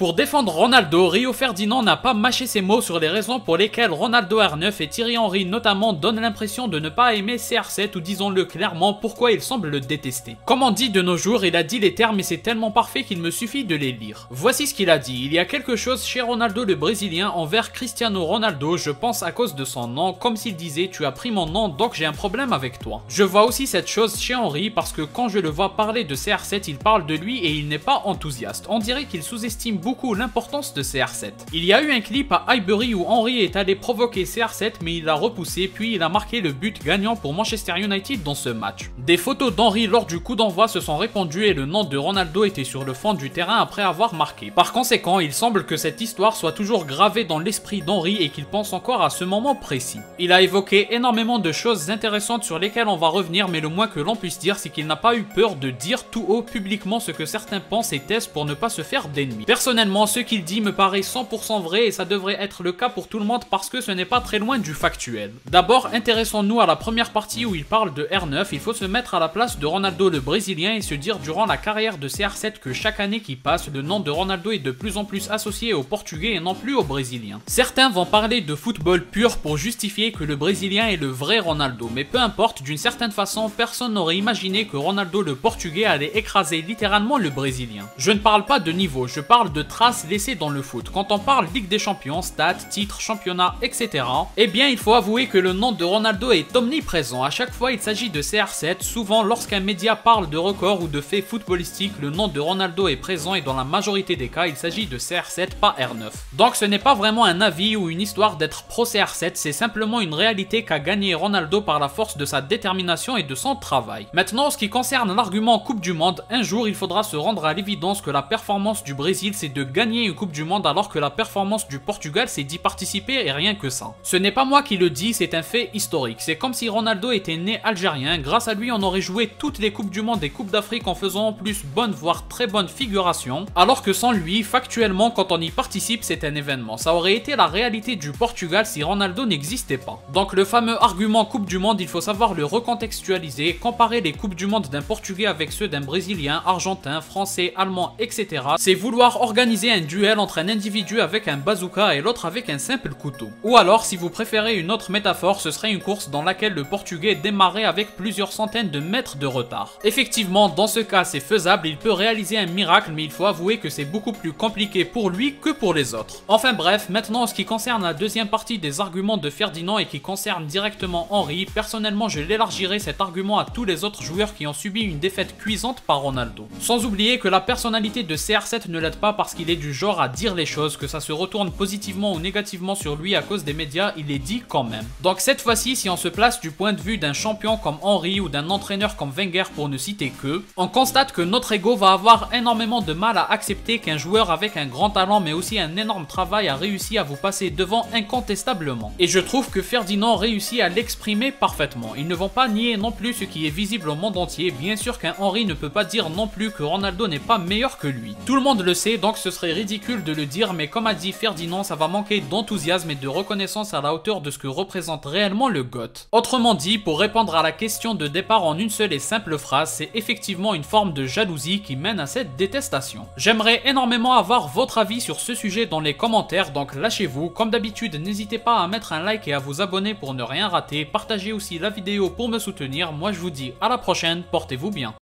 Pour défendre Ronaldo, Rio Ferdinand n'a pas mâché ses mots sur les raisons pour lesquelles Ronaldo R9 et Thierry Henry notamment donnent l'impression de ne pas aimer CR7 ou disons-le clairement pourquoi il semble le détester. Comme on dit de nos jours, il a dit les termes et c'est tellement parfait qu'il me suffit de les lire. Voici ce qu'il a dit: il y a quelque chose chez Ronaldo le Brésilien envers Cristiano Ronaldo, je pense à cause de son nom, comme s'il disait tu as pris mon nom donc j'ai un problème avec toi. Je vois aussi cette chose chez Henry parce que quand je le vois parler de CR7, il parle de lui et il n'est pas enthousiaste. On dirait qu'il sous-estime beaucoup l'importance de CR7. Il y a eu un clip à Highbury où Henry est allé provoquer CR7 mais il l'a repoussé puis il a marqué le but gagnant pour Manchester United dans ce match. Des photos d'Henry lors du coup d'envoi se sont répandues et le nom de Ronaldo était sur le fond du terrain après avoir marqué. Par conséquent, il semble que cette histoire soit toujours gravée dans l'esprit d'Henry et qu'il pense encore à ce moment précis. Il a évoqué énormément de choses intéressantes sur lesquelles on va revenir, mais le moins que l'on puisse dire c'est qu'il n'a pas eu peur de dire tout haut publiquement ce que certains pensent et testent pour ne pas se faire d'ennemis. Personnellement, ce qu'il dit me paraît 100% vrai et ça devrait être le cas pour tout le monde parce que ce n'est pas très loin du factuel. D'abord, intéressons-nous à la première partie où il parle de R9, il faut se mettre à la place de Ronaldo le Brésilien et se dire durant la carrière de CR7 que chaque année qui passe, le nom de Ronaldo est de plus en plus associé au Portugais et non plus au Brésilien. Certains vont parler de football pur pour justifier que le Brésilien est le vrai Ronaldo, mais peu importe, d'une certaine façon, personne n'aurait imaginé que Ronaldo le Portugais allait écraser littéralement le Brésilien. Je ne parle pas de niveau, je parle de traces laissées dans le foot. Quand on parle Ligue des Champions, stats, titres, championnats, etc., eh bien il faut avouer que le nom de Ronaldo est omniprésent. À chaque fois il s'agit de CR7, souvent lorsqu'un média parle de records ou de faits footballistiques, le nom de Ronaldo est présent et dans la majorité des cas il s'agit de CR7, pas R9. Donc ce n'est pas vraiment un avis ou une histoire d'être pro CR7, c'est simplement une réalité qu'a gagné Ronaldo par la force de sa détermination et de son travail. Maintenant, en ce qui concerne l'argument Coupe du Monde, un jour il faudra se rendre à l'évidence que la performance du Brésil c'est de gagner une Coupe du Monde alors que la performance du Portugal c'est d'y participer et rien que ça. Ce n'est pas moi qui le dis, c'est un fait historique. C'est comme si Ronaldo était né algérien, grâce à lui on aurait joué toutes les Coupes du Monde et Coupes d'Afrique en faisant en plus bonne voire très bonne figuration, alors que sans lui, factuellement quand on y participe c'est un événement. Ça aurait été la réalité du Portugal si Ronaldo n'existait pas. Donc le fameux argument Coupe du Monde, il faut savoir le recontextualiser, comparer les Coupes du Monde d'un Portugais avec ceux d'un Brésilien, Argentin, Français, Allemand, etc. C'est vouloir organiser un duel entre un individu avec un bazooka et l'autre avec un simple couteau. Ou alors, si vous préférez une autre métaphore, ce serait une course dans laquelle le Portugais démarrait avec plusieurs centaines de mètres de retard. Effectivement, dans ce cas, c'est faisable, il peut réaliser un miracle, mais il faut avouer que c'est beaucoup plus compliqué pour lui que pour les autres. Enfin bref, maintenant en ce qui concerne la deuxième partie des arguments de Ferdinand et qui concerne directement Henry, personnellement je l'élargirai cet argument à tous les autres joueurs qui ont subi une défaite cuisante par Ronaldo. Sans oublier que la personnalité de CR7 ne l'aide pas parce qu'il est du genre à dire les choses, que ça se retourne positivement ou négativement sur lui à cause des médias, il est dit quand même. Donc cette fois-ci, si on se place du point de vue d'un champion comme Henry ou d'un entraîneur comme Wenger pour ne citer que, on constate que notre ego va avoir énormément de mal à accepter qu'un joueur avec un grand talent mais aussi un énorme travail a réussi à vous passer devant incontestablement. Et je trouve que Ferdinand réussit à l'exprimer parfaitement. Ils ne vont pas nier non plus ce qui est visible au monde entier, bien sûr qu'un Henry ne peut pas dire non plus que Ronaldo n'est pas meilleur que lui. Tout le monde le sait, donc ce serait ridicule de le dire, mais comme a dit Ferdinand, ça va manquer d'enthousiasme et de reconnaissance à la hauteur de ce que représente réellement le GOAT. Autrement dit, pour répondre à la question de départ en une seule et simple phrase, c'est effectivement une forme de jalousie qui mène à cette détestation. J'aimerais énormément avoir votre avis sur ce sujet dans les commentaires, donc lâchez-vous. Comme d'habitude, n'hésitez pas à mettre un like et à vous abonner pour ne rien rater. Partagez aussi la vidéo pour me soutenir. Moi je vous dis à la prochaine, portez-vous bien.